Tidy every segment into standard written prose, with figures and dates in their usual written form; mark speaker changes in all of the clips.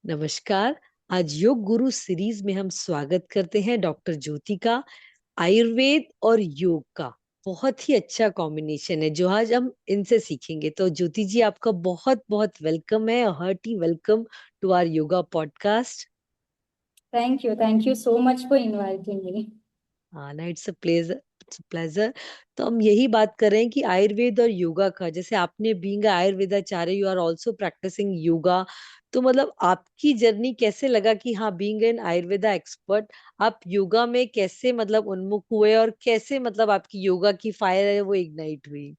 Speaker 1: नमस्कार। आज योग गुरु सीरीज में हम स्वागत करते हैं डॉक्टर ज्योति का। आयुर्वेद और योग का बहुत ही अच्छा कॉम्बिनेशन है जो आज हम इनसे सीखेंगे। तो ज्योति जी, आपका बहुत बहुत वेलकम है, hearty welcome to our yoga podcast.
Speaker 2: Thank you. Thank you so much for inviting me.
Speaker 1: हाँ ना, it's a pleasure, it's a pleasure. तो हम यही बात कर रहे हैं कि आयुर्वेद और योगा का, जैसे आपने being Ayurvedacharya you are also practicing yoga. तो मतलब आपकी जर्नी कैसे लगा कि हाँ, बीइंग एन आयुर्वेदा एक्सपर्ट आप योगा में कैसे मतलब उन्मुख हुए, और कैसे मतलब आपकी योगा की फायर है वो इग्नाइट हुई?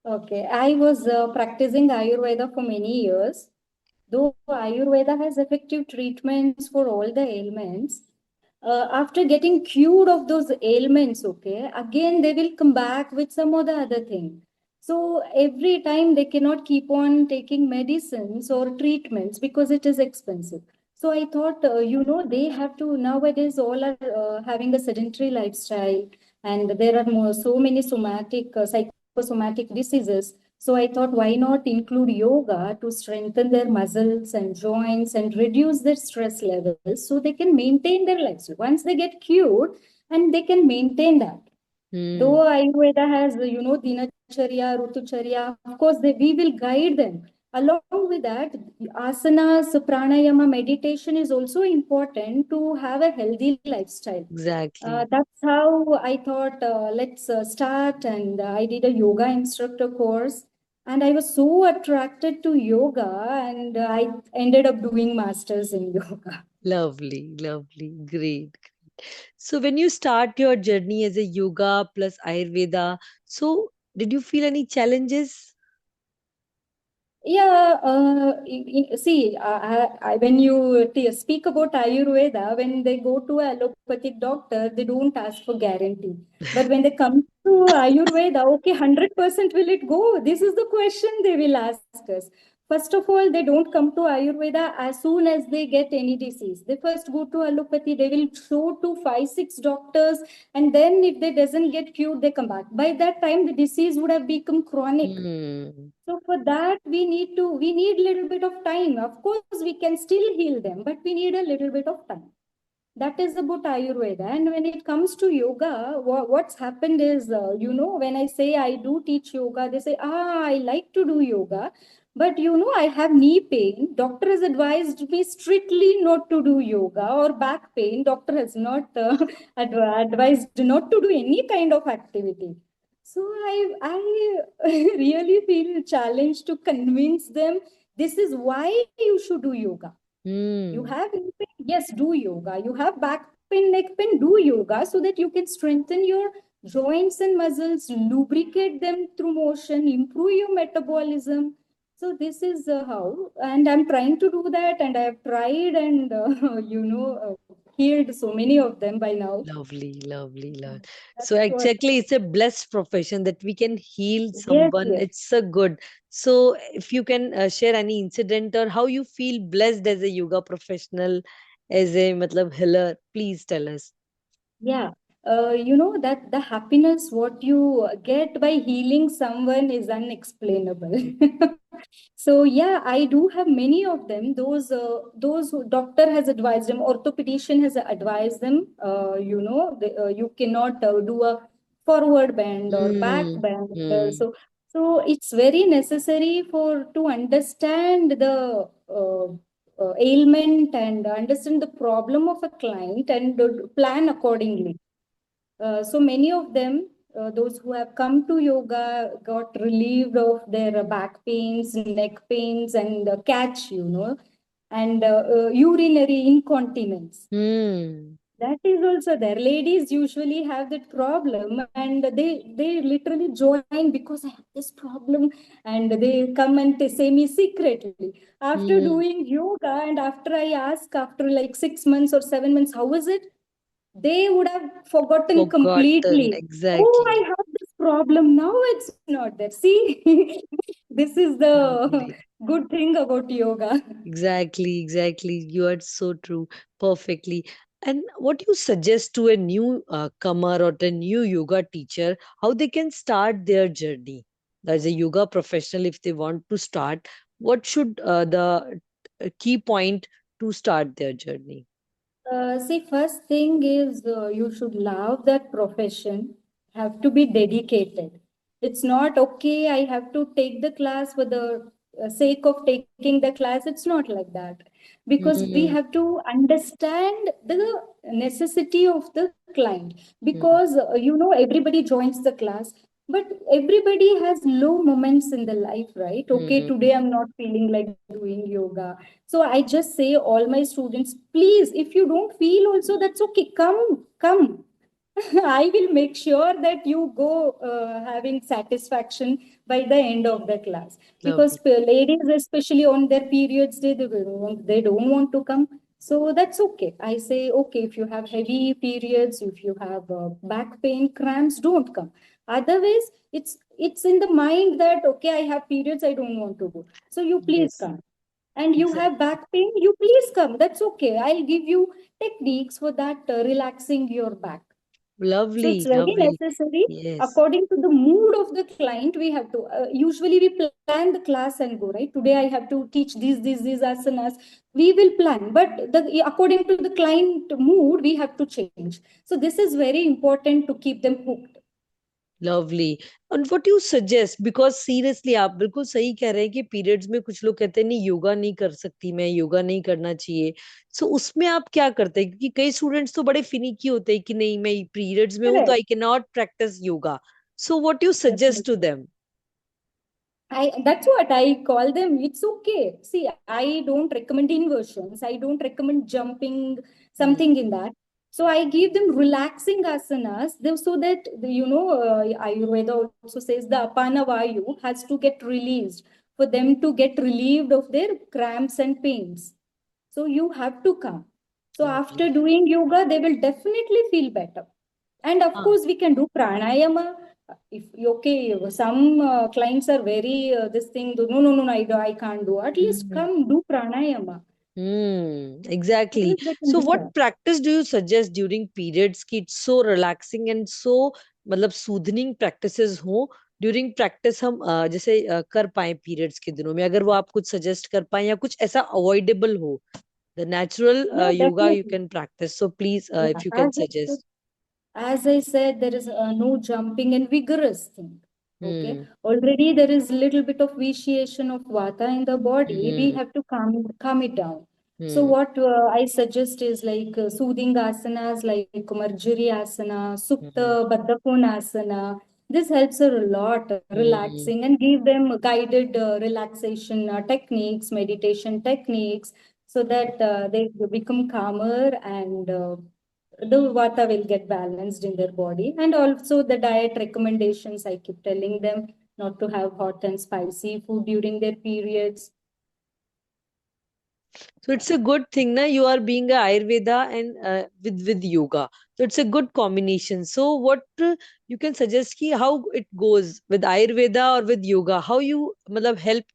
Speaker 2: Okay, I was practicing Ayurveda for many years. Though Ayurveda has effective treatments for all the ailments, after getting cured of those ailments, okay, again they will come back with some or the other thing. So every time they cannot keep on taking medicines or treatments because it is expensive. So I thought, they have to nowadays all are having a sedentary lifestyle, and there are so many psychosomatic diseases. So I thought, why not include yoga to strengthen their muscles and joints and reduce their stress levels so they can maintain their lives. Once they get cured, and they can maintain that.
Speaker 1: Hmm.
Speaker 2: Though Ayurveda has, Dinacharya, Rutucharya, of course, we will guide them. Along with that, asanas, pranayama, meditation is also important to have a healthy lifestyle.
Speaker 1: Exactly.
Speaker 2: That's how I thought, let's start. And I did a yoga instructor course. And I was so attracted to yoga, and I ended up doing masters in yoga.
Speaker 1: Lovely lovely, great. So when you start your journey as a yoga plus Ayurveda, so did you feel any challenges?
Speaker 2: Yeah, see, when you speak about Ayurveda, when they go to an allopathic doctor, they don't ask for guarantee. But when they come to Ayurveda, okay, 100% will it go? This is the question they will ask us. First of all, they don't come to Ayurveda as soon as they get any disease. They first go to allopathy. They will show to 5, 6 doctors, and then if they doesn't get cured, they come back. By that time, the disease would have become chronic.
Speaker 1: Hmm.
Speaker 2: So for that, we need little bit of time. Of course, we can still heal them, but we need a little bit of time. That is about Ayurveda. And when it comes to yoga, what's happened is, when I say I do teach yoga, they say, I like to do yoga, but I have knee pain. Doctor has advised me strictly not to do yoga, or back pain. Doctor has not advised not to do any kind of activity. So I really feel challenged to convince them this is why you should do yoga. You
Speaker 1: Hmm.
Speaker 2: have knee pain, yes, do yoga. You have back pain, neck pain, do yoga so that you can strengthen your joints and muscles, lubricate them through motion, improve your metabolism. So this is how, and I'm trying to do that, and I have tried, and healed so many of them by now.
Speaker 1: Lovely, lovely, love.
Speaker 2: That's
Speaker 1: So
Speaker 2: what.
Speaker 1: exactly, it's a blessed profession that we can heal
Speaker 2: Yes,
Speaker 1: someone.
Speaker 2: yes.
Speaker 1: It's a good. So if you can share any incident or how you feel blessed as a yoga professional, as a matlab healer, please tell us.
Speaker 2: Yeah, that the happiness what you get by healing someone is unexplainable. So yeah, I do have many of them. Those who doctor has advised them, orthopedician has advised them. You cannot do a forward bend or back
Speaker 1: Hmm.
Speaker 2: bend.
Speaker 1: Hmm.
Speaker 2: So it's very necessary for to understand the ailment and understand the problem of a client and plan accordingly. So many of them, those who have come to yoga, got relieved of their back pains, neck pains, and catch, and urinary incontinence.
Speaker 1: Hmm.
Speaker 2: That is also there. Ladies usually have that problem, and they literally join because I have this problem, and they come and they say me secretly. After
Speaker 1: Hmm.
Speaker 2: doing yoga, and after I ask after like 6 months or 7 months, how is it? They would have forgotten
Speaker 1: Forgotten,
Speaker 2: completely. Oh, I
Speaker 1: exactly.
Speaker 2: have this problem. Now it's not there. See, this is the
Speaker 1: Lovely.
Speaker 2: good thing about yoga.
Speaker 1: Exactly, exactly. You are so true. Perfectly. And what you suggest to a new comer or a new yoga teacher, how they can start their journey as a yoga professional if they want to start? What should the key point to start their journey?
Speaker 2: See, first thing is you should love that profession, have to be dedicated. It's not okay, I have to take the class for the sake of taking the class. It's not like that. Because we
Speaker 1: Hmm.
Speaker 2: have to understand the necessity of the client.
Speaker 1: Hmm.
Speaker 2: Because, everybody joins the class, but everybody has low moments in the life, right? Okay,
Speaker 1: Hmm.
Speaker 2: today I'm not feeling like doing yoga, so I just say all my students, please, if you don't feel also, that's okay. Come. I will make sure that you go having satisfaction by the end of the class. Because
Speaker 1: Lovely.
Speaker 2: ladies, especially on their periods, they don't want to come. So that's okay. I say, okay, if you have heavy periods, if you have back pain, cramps, don't come. Otherwise, it's in the mind that okay, I have periods, I don't want to go. So you please
Speaker 1: Yes,
Speaker 2: come, and you have
Speaker 1: exactly.
Speaker 2: back pain, you please come. That's okay. I'll give you techniques for that, relaxing your back. So it's
Speaker 1: Lovely,
Speaker 2: very
Speaker 1: lovely.
Speaker 2: necessary.
Speaker 1: Yes.
Speaker 2: According to the mood of the client, we have to, usually we plan the class and go, right? Today I have to teach these asanas. We will plan, but according to the client mood, we have to change. So this is very important to keep them hooked.
Speaker 1: Lovely. और what you suggest, because seriously आप बिल्कुल सही कह रहे हैं कि periods में कुछ लोग कहते हैं नहीं योगा नहीं कर सकती मैं, योगा नहीं करना चाहिए। सो उसमें आप क्या करते हैं, क्योंकि कई स्टूडेंट्स तो बड़े फिनिकी होते हैं कि नहीं मैं पीरियड्स में हूं तो
Speaker 2: Correct.
Speaker 1: I can not practice yoga. So what you suggest to them?
Speaker 2: That's what I call them. It's okay. See, I don't recommend inversions. I don't recommend jumping,
Speaker 1: hmm.
Speaker 2: something in that. So I give them relaxing asanas, so that Ayurveda also says the apana vayu has to get released for them to get relieved of their cramps and pains. So you have to come. So
Speaker 1: lovely.
Speaker 2: after doing yoga, they will definitely feel better. And of
Speaker 1: हाँ.
Speaker 2: course, we can do pranayama. If okay, some clients are very this thing. No, no, no, no, I can't do. At least
Speaker 1: hmm.
Speaker 2: come do pranayama. At
Speaker 1: Exactly.
Speaker 2: least they can
Speaker 1: So
Speaker 2: do
Speaker 1: what
Speaker 2: that.
Speaker 1: practice do you suggest during periods कि it's so relaxing and so मतलब सूदनिंग practices हो during practice, हम जैसे कर पाए periods के दिनों में, अगर वो आप कुछ सजेस्ट कर पाए या कुछ ऐसा अवॉइडेबल हो, the natural
Speaker 2: Yeah,
Speaker 1: yoga you
Speaker 2: definitely.
Speaker 1: Can practice, so please
Speaker 2: Yeah,
Speaker 1: if you can suggest.
Speaker 2: as I said, there is no jumping and vigorous thing. Okay.
Speaker 1: Hmm.
Speaker 2: Already there is little bit of vitiation of vata in the body. We
Speaker 1: hmm.
Speaker 2: have to calm it down. So
Speaker 1: hmm.
Speaker 2: what I suggest is like soothing asanas like Marjari asana,
Speaker 1: hmm.
Speaker 2: Supta Baddha Konasana. This helps her a lot,
Speaker 1: hmm.
Speaker 2: relaxing, and give them guided relaxation techniques, meditation techniques, so that they become calmer, and the vata will get balanced in their body. And also the diet recommendations, I keep telling them not to have hot and spicy food during their periods.
Speaker 1: So it's a good thing, na? You are being a Ayurveda and with yoga. So it's a good combination. So what you can suggest ki how it goes with Ayurveda or with yoga? How you मतलब help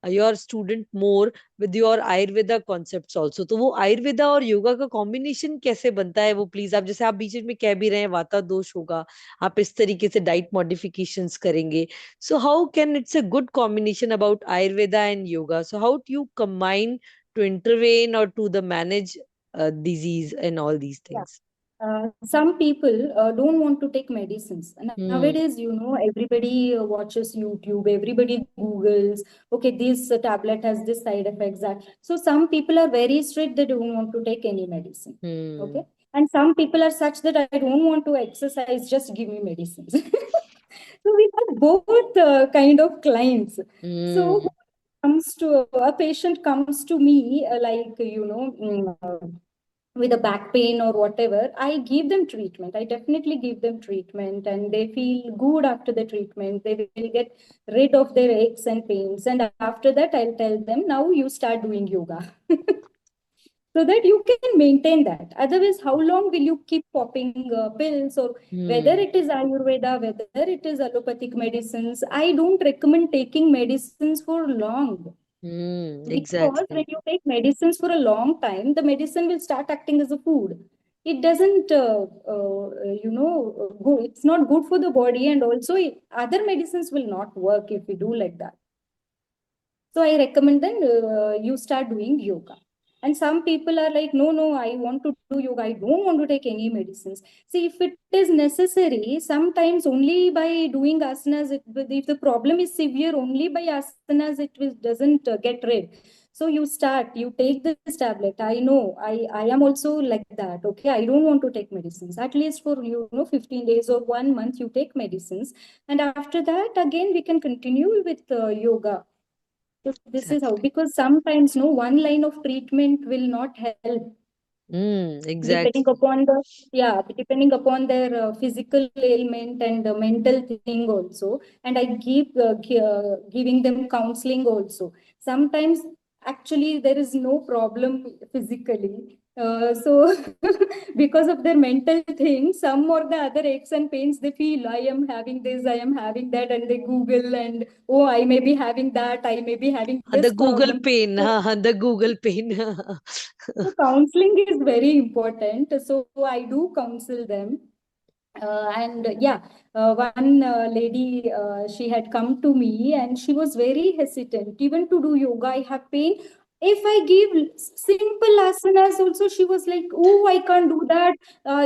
Speaker 1: your student more with your Ayurveda concepts also. तो वो Ayurveda और योगा का combination कैसे बनता है वो please आप, जैसे आप बीच में कह भी रहे हैं वाता दोष होगा, आप इस तरीके से डाइट मॉडिफिकेशंस करेंगे, so how can it's a good combination about Ayurveda and yoga, so how do you combine to intervene or to the manage disease and all these
Speaker 2: Yeah.
Speaker 1: things?
Speaker 2: Some people don't want to take medicines. And
Speaker 1: Hmm.
Speaker 2: nowadays, everybody watches YouTube, everybody Googles, okay, this tablet has this side effects. That. So some people are very strict, they don't want to take any medicine.
Speaker 1: Hmm.
Speaker 2: Okay. And some people are such that I don't want to exercise, just give me medicines. So we have both kind of clients.
Speaker 1: Hmm.
Speaker 2: So who comes to a patient comes to me with a back pain or whatever, I give them treatment. I definitely give them treatment, and they feel good after the treatment. They will get rid of their aches and pains. And after that, I'll tell them, now you start doing yoga. So that you can maintain that. Otherwise, how long will you keep popping pills, or whether
Speaker 1: Hmm.
Speaker 2: it is Ayurveda, whether it is allopathic medicines? I don't recommend taking medicines for long.
Speaker 1: Hmm.
Speaker 2: Because when
Speaker 1: Exactly.
Speaker 2: you take medicines for a long time, the medicine will start acting as a food. It doesn't, go. It's not good for the body, and also other medicines will not work if we do like that. So I recommend them you start doing yoga. And some people are like, no, no, I want to do yoga. I don't want to take any medicines. See, if it is necessary, sometimes only by doing asanas, if the problem is severe, only by asanas doesn't get rid. So you start, you take this tablet. I know, I am also like that. Okay, I don't want to take medicines. At least for 15 days or 1 month, you take medicines, and after that, again we can continue with yoga. So this is how,
Speaker 1: Exactly.
Speaker 2: because sometimes no one line of treatment will not help, depending
Speaker 1: Exactly.
Speaker 2: upon the, yeah, depending upon their physical ailment and the mental thing also. And I keep giving them counseling also. Sometimes actually there is no problem physically, so because of their mental thing, some or the other aches and pains, they feel I am having this, I am having that, and they google, and oh, I may be having that, I may be having
Speaker 1: The
Speaker 2: this
Speaker 1: Google
Speaker 2: problem.
Speaker 1: pain,
Speaker 2: So
Speaker 1: the Google pain.
Speaker 2: so counseling is very important. So I do counsel them. And yeah, one lady, she had come to me and she was very hesitant even to do yoga. I have pain. If I give simple asanas also, she was like, oh, I can't do that.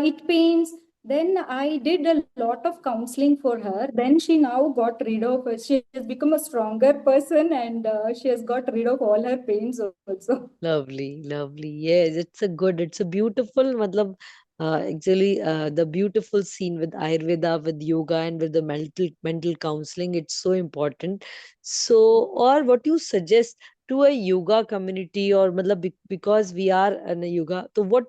Speaker 2: It pains. Then I did a lot of counseling for her. Then she now got rid of, she has become a stronger person, and she has got rid of all her pains also.
Speaker 1: Lovely, lovely. Yes, it's a beautiful, matlab, actually, the beautiful scene with Ayurveda, with yoga, and with the mental counseling. It's so important. So, or what you suggest to a yoga community, or matlab, because we are in a yoga. So, what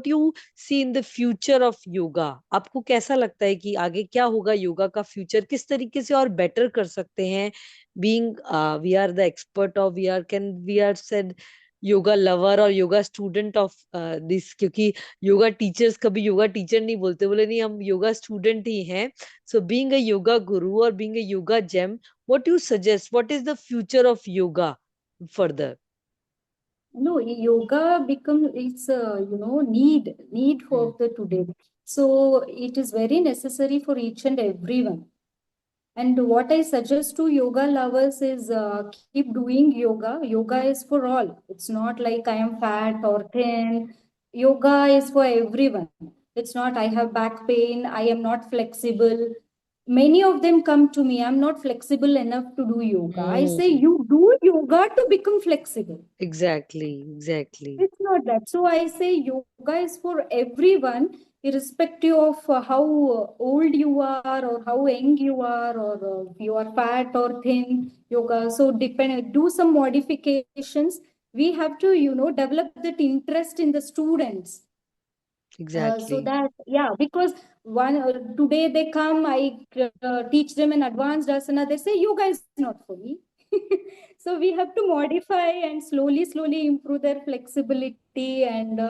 Speaker 1: you see in the future of yoga? आपको कैसा लगता है कि आगे क्या होगा योगा का future? किस तरीके से और बेटर कर सकते हैं? Being we are the expert of we are said yoga lover और योगा स्टूडेंट ऑफ दिस, क्योंकि योगा टीचर्स कभी योगा टीचर नहीं बोलते, बोले नहीं हम योगा स्टूडेंट ही हैं. So being a yoga guru और being a yoga gem, what you suggest, what is the future of yoga further?
Speaker 2: No, yoga become it's a need for the today. So it is very necessary for each and everyone. And what I suggest to yoga lovers is keep doing yoga. Yoga is for all. It's not like I am fat or thin. Yoga is for everyone. It's not I have back pain, I am not flexible. Many of them come to me, I'm not flexible enough to do yoga. I say, you do yoga to become flexible.
Speaker 1: Exactly, exactly.
Speaker 2: It's not that. So I say yoga is for everyone, irrespective of how old you are or how young you are, or you are fat or thin. Yoga. So depend. Do some modifications. We have to, develop that interest in the students. So
Speaker 1: Exactly.
Speaker 2: that, yeah, because one today they come, I teach them an advanced asana, they say yoga is not for me. So we have to modify and slowly improve their flexibility, and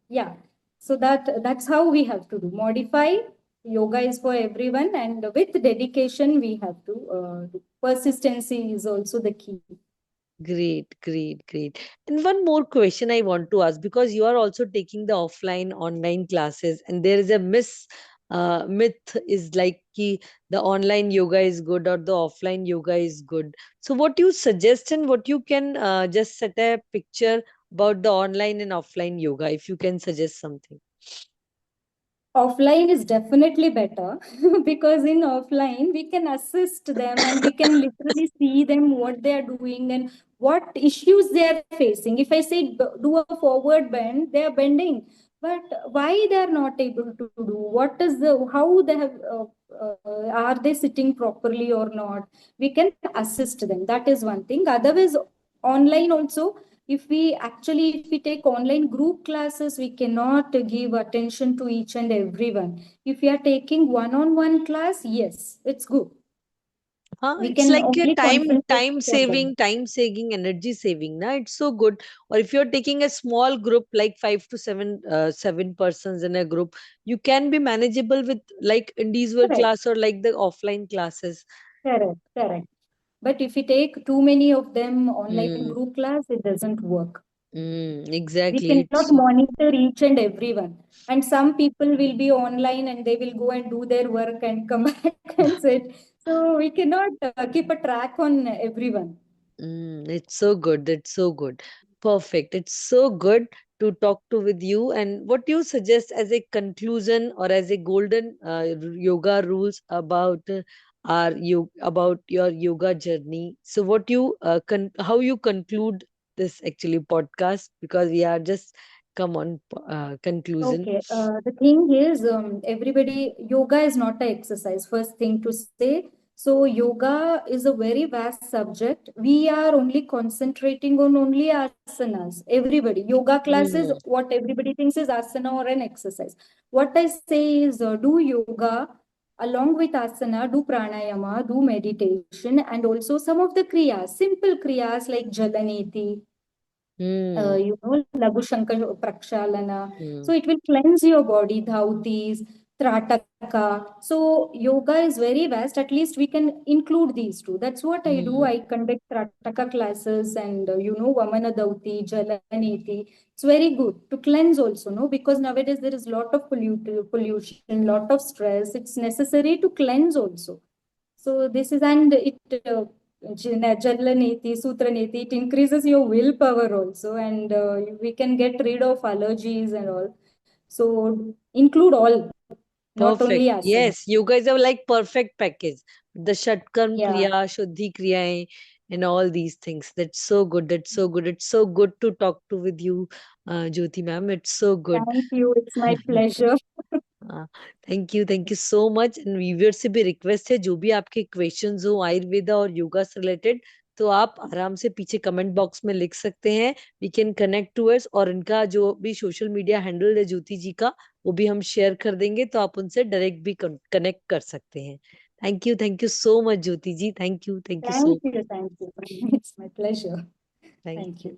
Speaker 2: yeah, so that's how we have to do, modify. Yoga is for everyone, and with dedication we have to do. Persistency is also the key.
Speaker 1: Great, great, great. And one more question I want to ask, because you are also taking the offline online classes, and there is a myth is like ki the online yoga is good or the offline yoga is good. So what you suggest and what you can just set a picture about the online and offline yoga, if you can suggest something.
Speaker 2: Offline is definitely better because in offline we can assist them and we can literally see them what they are doing and what issues they are facing. If I say do a forward bend, they are bending, but why they are not able to do? What is the how they have? Are they sitting properly or not? We can assist them. That is one thing. Otherwise, online also, if we take online group classes, we cannot give attention to each and everyone. If we are taking one-on-one class, yes, it's good.
Speaker 1: Huh,
Speaker 2: We
Speaker 1: it's
Speaker 2: can
Speaker 1: like a
Speaker 2: only concentrate for them.
Speaker 1: time saving, energy saving. Na, it's so good. Or if you're taking a small group, like 5 to 7, 7 persons in a group, you can be manageable with like individual
Speaker 2: Correct,
Speaker 1: class or like the offline classes.
Speaker 2: correct, correct. But if we take too many of them online
Speaker 1: Mm,
Speaker 2: group class, it doesn't work. We
Speaker 1: exactly.
Speaker 2: cannot
Speaker 1: It's
Speaker 2: monitor each and everyone. And some people will be online and they will go and do their work and come back and sit. So we cannot keep a track on everyone.
Speaker 1: It's so good. It's so good. Perfect. It's so good to talk to with you. And what do you suggest as a conclusion or as a golden yoga rules about our you about your yoga journey? So what you how you conclude this actually podcast, because we are just come on conclusion.
Speaker 2: Okay, the thing is, everybody, yoga is not an exercise, first thing to say. So, yoga is a very vast subject. We are only concentrating on only asanas. Everybody, yoga classes,
Speaker 1: Hmm.
Speaker 2: what everybody thinks is asana or an exercise. What I say is, do yoga along with asana, do pranayama, do meditation, and also some of the kriyas, simple kriyas like jalaneti,
Speaker 1: Hmm.
Speaker 2: Lagu Shankar Prakshalana.
Speaker 1: Hmm.
Speaker 2: So it will cleanse your body, dhautis, trataka. So yoga is very vast. At least we can include these two. That's what I do.
Speaker 1: Hmm.
Speaker 2: I conduct trataka classes and, Vamana Dhauti, Jalaneti. It's very good to cleanse also, no? Because nowadays there is lot of pollution, lot of stress. It's necessary to cleanse also. So this is, and it Jala Neti, Sutra Neti, it increases your willpower also, and we can get rid of allergies and all. So include all, not
Speaker 1: Perfect.
Speaker 2: only asana.
Speaker 1: Yes, you guys have like perfect package. The Shatkarm
Speaker 2: Yeah.
Speaker 1: Kriya, Shuddhi Kriyaएं, and all these things. That's so good. That's so good. It's so good to talk to with you, Jyoti ma'am. It's so good.
Speaker 2: Thank you. It's my pleasure.
Speaker 1: Thank you so much. And viewer से भी request है, जो भी आपके questions हो आयुर्वेदा और योगा से related, तो आप आराम से पीछे कमेंट बॉक्स में लिख सकते हैं। वी कैन कनेक्ट टूवर्ड्स, और इनका जो भी सोशल मीडिया हैंडल है ज्योति जी का, वो भी हम शेयर कर देंगे, तो आप उनसे डायरेक्ट भी कनेक्ट कर सकते हैं। Thank you so much Jyoti ji. Thank you so
Speaker 2: Thank
Speaker 1: much.
Speaker 2: you. Thank you. It's my pleasure.
Speaker 1: Thank
Speaker 2: Thank
Speaker 1: you.
Speaker 2: you.